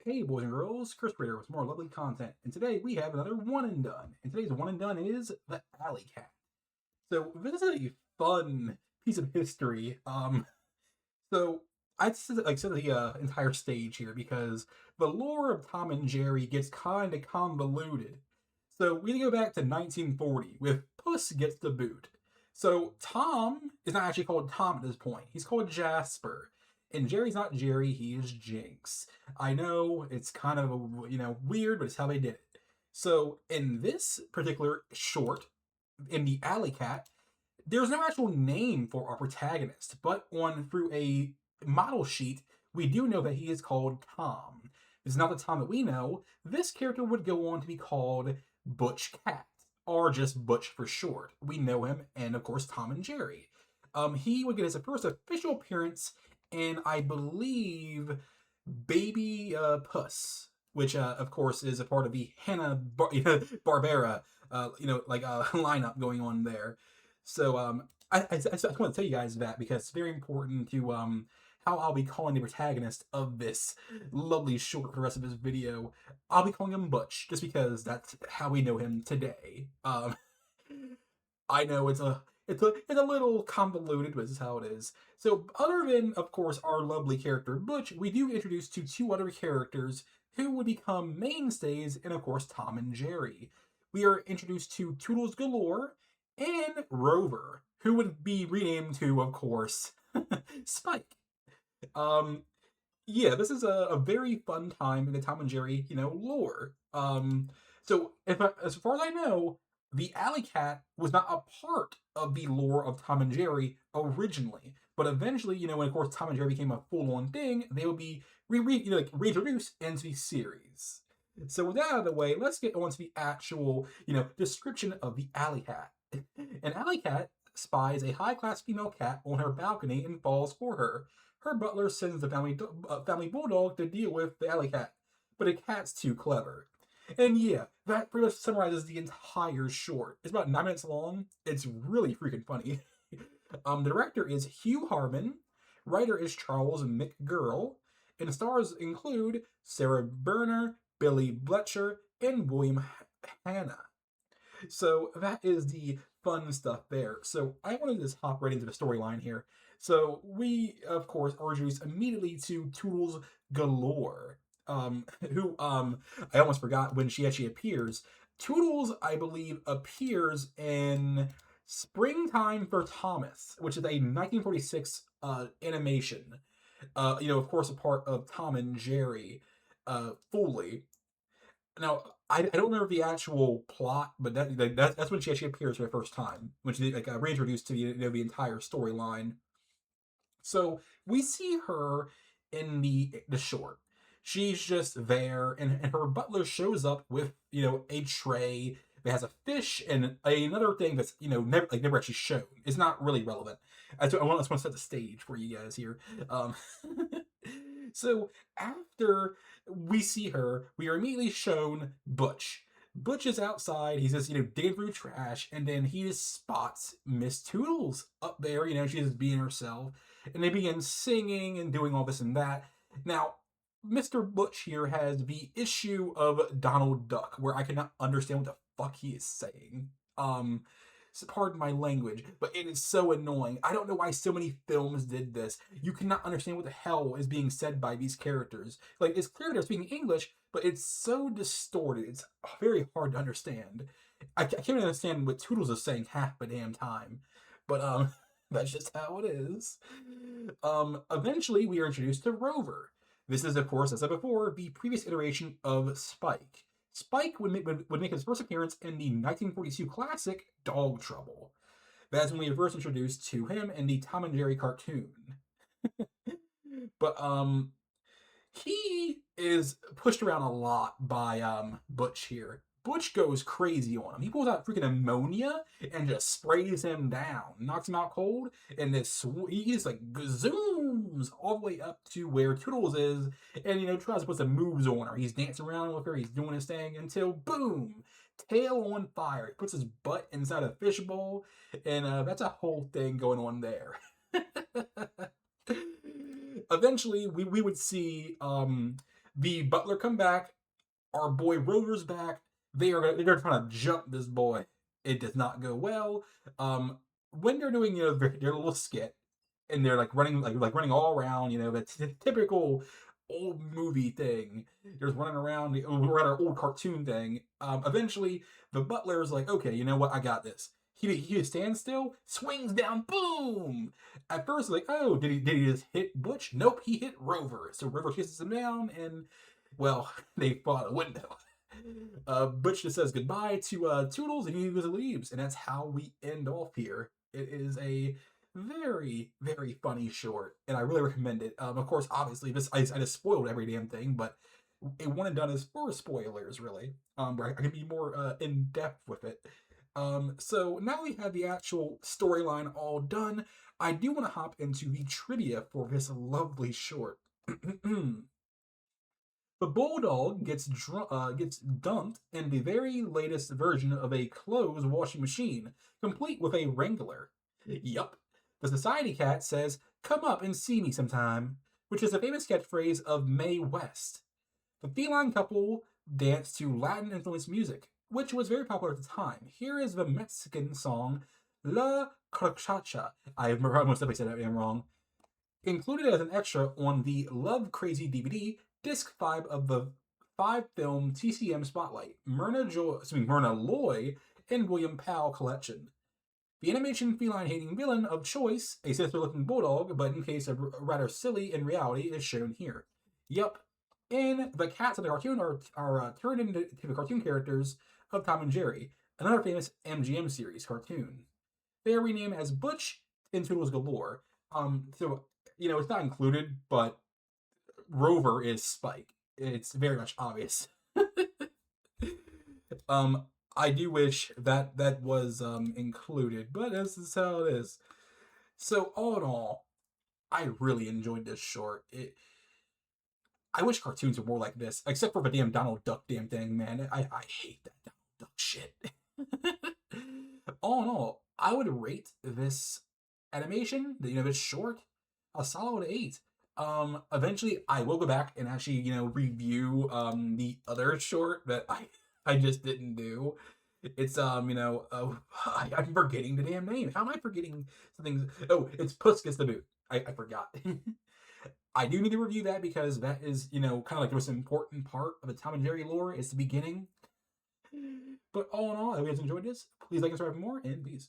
Hey boys and girls, Cursed Curator with more lovely content, and today we have another one and done. And today's one and done is the Alley Cat. So this is a fun piece of history. So I set the entire stage here because the lore of Tom and Jerry gets kind of convoluted. So we go back to 1940 with Puss Gets the Boot. So Tom is not actually called Tom at this point. He's called Jasper. And Jerry's not Jerry, he is Jinx. I know it's kind of weird, but it's how they did it. So in this particular short, in the Alley Cat, there's no actual name for our protagonist, but on through a model sheet, we do know that he is called Tom. This is not the Tom that we know. This character would go on to be called Butch Cat, or just Butch for short. We know him, and of course, Tom and Jerry. He would get his first official appearance in, I believe, Baby Puss, which of course is a part of the Hanna-Barbera lineup going on there. So I just want to tell you guys that because it's very important to how I'll be calling the protagonist of this lovely short for the rest of this video. I'll be calling him Butch just because that's how we know him today. I know it's a little convoluted, but this is how it is. So other than, of course, our lovely character Butch, we do introduce to two other characters who would become mainstays in, of course, Tom and Jerry. We are introduced to Toodles Galore and Rover, who would be renamed to, of course, Spike. Yeah, this is a very fun time in the Tom and Jerry, lore. As far as I know, the Alley Cat was not a part of the lore of Tom and Jerry originally, but eventually, when of course Tom and Jerry became a full-on thing, they would be reintroduced into the series. So with that out of the way, let's get on to the actual, description of the Alley Cat. An alley cat spies a high-class female cat on her balcony and falls for her. Her butler sends the family bulldog to deal with the alley cat, but the cat's too clever. And yeah, that pretty much summarizes the entire short. It's about 9 minutes long. It's really freaking funny. The director is Hugh Harman. Writer is Charles McGurl. And the stars include Sarah Berner, Billy Bletcher, and William Hanna. So that is the fun stuff there. So I want to just hop right into the storyline here. So we, of course, are introduced immediately to Toodles Galore, who I almost forgot when she actually appears. Toodles, I believe, appears in Springtime for Thomas, which is a 1946 animation. Of course, a part of Tom and Jerry, fully. Now, I don't remember the actual plot, but that's when she actually appears for the first time, when she reintroduced to the entire storyline. So we see her in the short. She's just there, and her butler shows up with a tray that has a fish and another thing that's never actually shown. It's not really relevant. I just want to set the stage for you guys here. Um, so after we see her, we are immediately shown Butch. Butch is outside. He's just, digging through trash, and then he just spots Miss Toodles up there. She's just being herself, and they begin singing and doing all this and that. Now, Mr. Butch here has the issue of Donald Duck, where I cannot understand what the fuck he is saying. So pardon my language, but it is so annoying. I don't know why so many films did this. You cannot understand what the hell is being said by these characters. Like, it's clear they're speaking English, but it's so distorted. It's very hard to understand. I can't even understand what Toodles is saying half the damn time. But, that's just how it is. Eventually, we are introduced to Rover. This is, of course, as I said before, the previous iteration of Spike. Spike would make his first appearance in the 1942 classic Dog Trouble. That's when we were first introduced to him in the Tom and Jerry cartoon. But he is pushed around a lot by Butch here. Butch goes crazy on him. He pulls out freaking ammonia and just sprays him down, knocks him out cold, and he's like zooms all the way up to where Toodles is, and tries to put some moves on her. He's dancing around with her, he's doing his thing until boom, tail on fire. He puts his butt inside a fishbowl, and that's a whole thing going on there. Eventually, we would see The butler come back. Our boy Rover's back. They're trying to jump this boy. It does not go well. When they're doing their little skit, and they're like running all around, the typical old movie thing. They're just running around, or rather old cartoon thing. Eventually, the butler is like, okay, you know what, I got this. He stands still, swings down, boom. At first, like, oh, did he just hit Butch? Nope, he hit Rover. So Rover chases him down, and well, they fall out the window. Butch just says goodbye to Toodles, and he just leaves, and that's how we end off here. It is a very, very funny short, and I really recommend it. Of course, obviously, I just spoiled every damn thing, but a one and done is for spoilers, really. Where I can be more in depth with it. So now we have the actual storyline all done. I do want to hop into the trivia for this lovely short. The bulldog gets dumped in the very latest version of a clothes washing machine, complete with a wrangler. Yup. The society cat says, "Come up and see me sometime," which is a famous catchphrase of Mae West. The feline couple danced to Latin influenced music, which was very popular at the time. Here is the Mexican song La Carcacha. I most definitely said that name wrong. Included as an extra on the Love Crazy DVD, disc 5 of the 5-film TCM Spotlight, Myrna Loy and William Powell collection. The animation feline hating villain of choice, a sinister looking bulldog, but in case of rather silly in reality, is shown here. Yup. And the cats of the cartoon are turned into the cartoon characters of Tom and Jerry, another famous MGM series cartoon. They are renamed as Butch and Toodles Galore. So it's not included, but Rover is Spike. It's very much obvious. I do wish that was included, but this is how it is. So all in all, I really enjoyed this short. I wish cartoons were more like this, except for the damn Donald Duck damn thing, man. I hate that Donald Duck shit. All in all, I would rate this animation, this short, a solid 8. Eventually I will go back and actually, review the other short that I just didn't do. It's I'm forgetting the damn name. How am I forgetting something? Oh, it's Puss Gets the Boot. I forgot. I do need to review that because that is, kind of like the most important part of the Tom and Jerry lore. It's the beginning. But all in all, I hope you guys enjoyed this. Please like and subscribe for more, and peace.